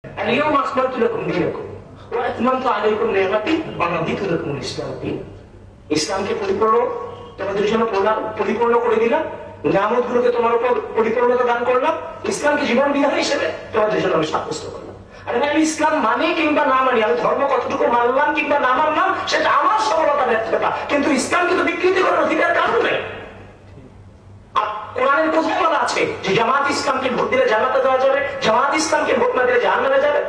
اليوم أكملت لكم دينكم وأتممت عليكم نعمتي ورضيت لكم الإسلام دينا। ইসলামকে তোমাদের জন্য পরিপূর্ণ করে দিলাম, নিয়ামতগুলোকে তোমার উপর পরিপূর্ণতা দান করলাম, ইসলামকে জীবন বিধান হিসেবে তোমাদের জন্য আমি সাব্যস্ত করলাম। আরে ভাই, ইসলাম মানে কিংবা না মানি, আমি ধর্ম কতটুকু মানলাম কিংবা না মানলাম সেটা আমার সফলতা ব্যর্থতা, কিন্তু ইসলামকে তো বিকৃতি করার অধিকার কারণ নেই। কোরআনের কোথায় বলা আছে যে জামাত ইসলামকে ভোট দিলে জান্নাতে যাওয়া যাবে, জামাত ইসলামকে ভোট না দিলে জাহান্নামে যাবে?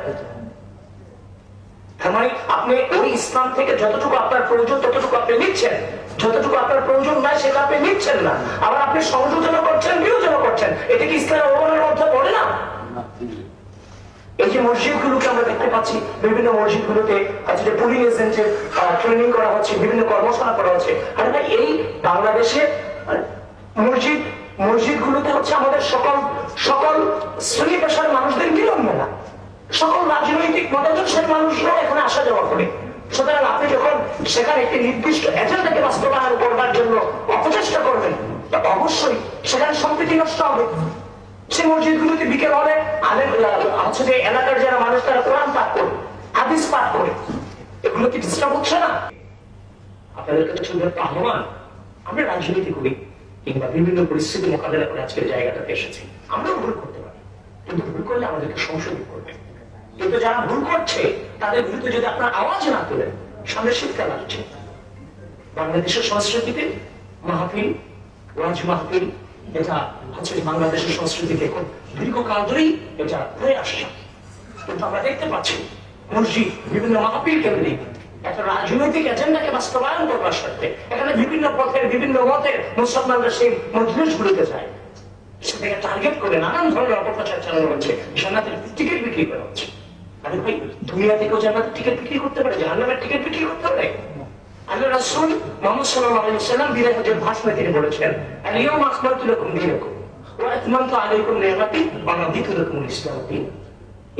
তার মানে আপনি ওই ইসলাম থেকে যতটুকু আপনার প্রয়োজন ততটুকু আপনি নিচ্ছেন, যতটুকু আপনার প্রয়োজন নাই সেটা আপনি নিচ্ছেন না, আবার আপনি সংযোজন করছেন, বিয়োজন করছেন। এটা কি ইসলামের অবমাননার মধ্যে পড়ে না? এই যে মসজিদগুলোকে আমরা দেখতে পাচ্ছি, বিভিন্ন মসজিদগুলোতে আজকে পুলিং এজেন্টের ট্রেনিং করা হচ্ছে, বিভিন্ন কর্মশালা করা হচ্ছে। আরে ভাই, এই বাংলাদেশে মসজিদগুলোতে হচ্ছে আমাদের সকল শ্রেণী পেশার মানুষদের মিলন মেলা, সকল রাজনৈতিক মতাদর্শের মানুষরাও এখানে আসা যাওয়া করে। সুতরাং আপনি যখন সেখানে একটি নির্দিষ্ট এজেন্ডাকে বাস্তবায়ন করবার জন্য অপচেষ্টা করবেন, অবশ্যই সেখানে সম্প্রীতি নষ্ট হবে। সে মসজিদগুলোতে বিকেল হলে হচ্ছে যে এলাকার যারা মানুষ তারা কোরআন পাঠ করে, হাদিস পাঠ করে, এগুলো কি ডিস্টার্ব হচ্ছে না? আপনাদের কাছে সুন্দর আহ্বান, আমরা রাজনীতি করি কিংবা বিভিন্ন পরিস্থিতি মোকাবেলা করে আজকের জায়গাটাতে এসেছি। আমরাও ভুল করতে পারি, কিন্তু ভুল করলে আমাদেরকে সংশোধন করবে। কিন্তু যারা ভুল করছে তাদের বিরুদ্ধে যদি আপনার আওয়াজ না তোলেন, সামনে শীতকাল আসছে, বাংলাদেশের সংস্কৃতিতে মাহফিল, ওয়াজ মাহফিল, এটা হচ্ছে বাংলাদেশের সংস্কৃতিতে খুব দীর্ঘকাল ধরেই এটা হয়ে আসছে। কিন্তু আমরা দেখতে পাচ্ছি মসজিদ বিভিন্ন মাহফিল কেন্দ্রিক একটা রাজনৈতিক এজেন্ডাকে বাস্তবায়ন করবার স্বার্থে এখানে বিভিন্ন পথের বিভিন্ন মতের মুসলমানরা সেই মজলিসগুলোতে যায়, সেটাকে টার্গেট করে নানান ধরনের অপপ্রচার চালানো হচ্ছে, জান্নাতের টিকিট বিক্রি করা হচ্ছে। আরে ভাই, দুনিয়া থেকেও জান্নাতের টিকিট বিক্রি করতে পারে, জাহান্নামের টিকিট বিক্রি করতে পারে? আল্লাহ রাসূল মুহাম্মদ সাল্লাল্লাহু আলাইহি ওয়াসাল্লাম বিদায় হজের ভাষণে তিনি বলেছেন, আল-ইয়াওমা আকমালতু লাকুম দীনাকুম ওয়া আতমামতু আলাইকুম নি'মাতি ওয়া রাদিতু লাকুম আল-ইসলাম দীনা।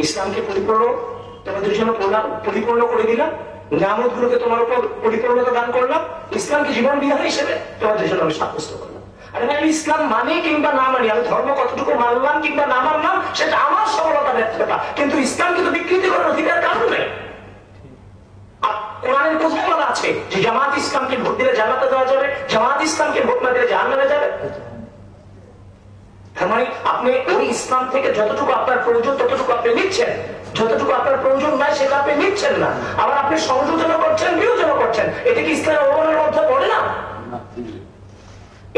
ইসলামকে তোমাদের জন্য পরিপূর্ণ করে দিলাম, নিয়ামতগুলোকে তোমার উপর পরিপূর্ণতা দান করলাম, ইসলামকে জীবন বিধান হিসেবে তোমাদের জন্য আমি সাব্যস্ত করলাম। আরে ভাই, ইসলাম মানে কিংবা না মানি, আমি ধর্ম কতটুকু মানলাম কিংবা না মানলাম সেটা আমার সফলতা ব্যর্থতা, কিন্তু ইসলামকে তো বিকৃতি করার অধিকার কারণ নেই। কোরআনের কোথায় বলা আছে যে জামাত ইসলামকে ভোট দিলে জান্নাতে যাওয়া যাবে, জামাত ইসলামকে ভোট না দিলে জাহান্নামে যাবে? তার মানে আপনি ওই ইসলাম থেকে যতটুকু আপনার প্রয়োজন ততটুকু আপনি নিচ্ছেন, যতটুকু আপনার প্রয়োজন নাই সেটা আপনি নিচ্ছেন না, আবার আপনি সংযোজন করছেন, বিয়োজন করছেন। এটা কি ইসলামের অবমাননার মধ্যে পড়ে না?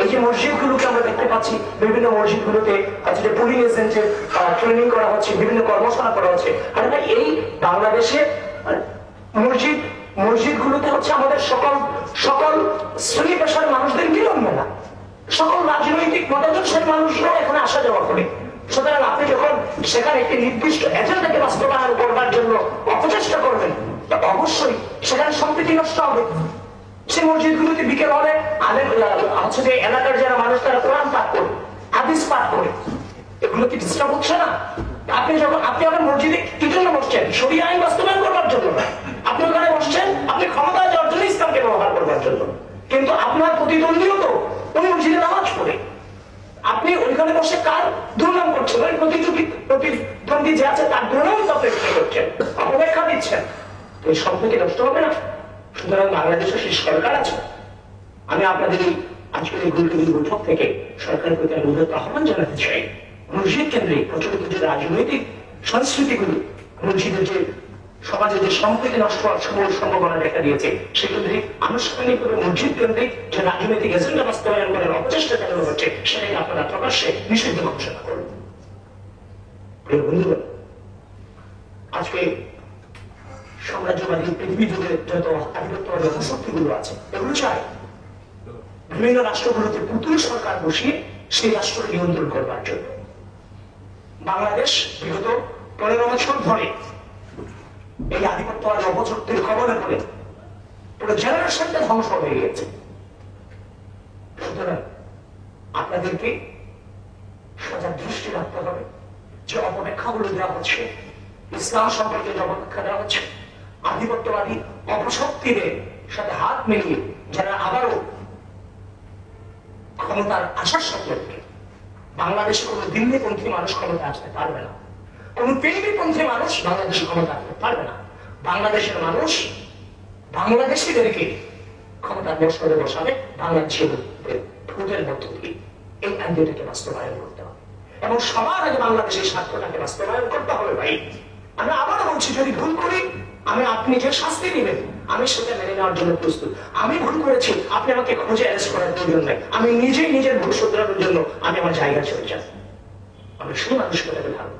এই যে মসজিদগুলোকে আমরা দেখতে পাচ্ছি, বিভিন্ন মসজিদগুলোতে আজকে পুলিং এজেন্টের ট্রেনিং করা হচ্ছে, বিভিন্ন কর্মশালা করা হচ্ছে। আরে ভাই, এই বাংলাদেশে মসজিদগুলোতে হচ্ছে আমাদের সকল শ্রেণী পেশার মানুষদের মিলন মেলা, সকল রাজনৈতিক মতাদর্শের মানুষরাও এখানে আসা যাওয়া করে। সুতরাং আপনি যখন সেখানে একটি নির্দিষ্ট এজেন্ডাকে বাস্তবায়ন করবার জন্য অপচেষ্টা করবেন, অবশ্যই সেখানে সম্প্রীতি নষ্ট হবে। সে মসজিদগুলোতে বিকেল হলে হচ্ছে যে এলাকার যারা মানুষ তারা কোরআন পাঠ করে, হাদিস পাঠ করে, এগুলো কি ডিস্টার্ব হচ্ছে না? আপনি আমার মসজিদে কি জন্য বসছেন? শরিয়া আইন বাস্তবায়ন করবার জন্য না। আপনি ওখানে বসছেন আপনি ক্ষমতায় যাওয়ার জন্য, ইসলামকে ব্যবহার করবার জন্য। কিন্তু আপনার প্রতিদ্বন্দ্বীও তো ওই মসজিদে নামাজ পড়ে, আপনি ওইখানে বসে কার দুর্নাম করছেন? ওই প্রতিদ্বন্দ্বী যে আছে তার দুর্নাম তো আপনি করছেন, অপেক্ষা দিচ্ছেন। এই সম্পর্কে নষ্ট হবে না। সুতরাং বাংলাদেশের সেই সরকার আছে, আমি আপনাদের আজকের এই গুরুত্বপূর্ণ বৈঠক থেকে সরকারের প্রতি অনুরোধ আহ্বান জানাতে চাই, মসজিদ কেন্দ্রিক প্রচলিত যে রাজনৈতিক সংস্কৃতিগুলো, মসজিদের যে সমাজে যে সম্প্রীতি নষ্ট হওয়ার সম্ভাবনা দেখা দিয়েছে, সেক্ষেত্রে আনুষ্ঠানিকভাবে মসজিদ কেন্দ্রিক যে রাজনৈতিক এজেন্ডা বাস্তবায়ন করার অপচেষ্টা চালানো হচ্ছে সেটাকে আপনারা প্রকাশ্যে নিষিদ্ধ ঘোষণা করুন। প্রিয় বন্ধুগণ, আজকে সাম্রাজ্যবাদী পৃথিবী জুড়ে যত আধিপত্যবাদী শক্তিগুলো আছে, এগুলো চায় বিভিন্ন রাষ্ট্রগুলোতে পুতুল সরকার বসিয়ে সেই রাষ্ট্রকে নিয়ন্ত্রণ করবার জন্য। বাংলাদেশ বিগত 15 বছর ধরে এই আধিপত্যবাদী অপশক্তির খবরে পড়ে পুরো জেনারেশনটা ধ্বংস হয়ে গেছে। সুতরাং আপনাদেরকে সজাগ দৃষ্টি রাখতে হবে যে অপব্যাখ্যাগুলো দেওয়া হচ্ছে, ইসলাম সম্পর্কে যে অপব্যাখ্যা দেওয়া হচ্ছে, আধিপত্যবাদী অপশক্তিদের সাথে হাত মিলিয়ে যারা আবারও ক্ষমতার আসার সম্পর্কে, বাংলাদেশে কোনো দিল্লিপন্থী মানুষ ক্ষমতা আসতে পারবে না। কোন পেনপন্থী মানুষ বাংলাদেশে ক্ষমতা আনতে পারবে না। বাংলাদেশের মানুষ বাংলাদেশিদেরকে ক্ষমতার বসরে বসাবে বাংলাদেশের ভোটের মধ্য দিয়ে। এই আইনটাকে বাস্তবায়ন করতে হবে এবং সবার আগে বাংলাদেশের স্বার্থটাকে বাস্তবায়ন করতে হবে। ভাই আমরা আবারও বলছি, যদি ভুল করি আপনি যে শাস্তি দিবেন আমি সেটা মেনে নেওয়ার জন্য প্রস্তুত। আমি ভুল করেছি, আপনি আমাকে খুঁজে অ্যারেস্ট করার প্রয়োজন নাই। আমি নিজেই নিজের ভুল শুধরানোর জন্য আমি আমার জায়গা চলে যাই। আমি সেই মানুষকে ধারণ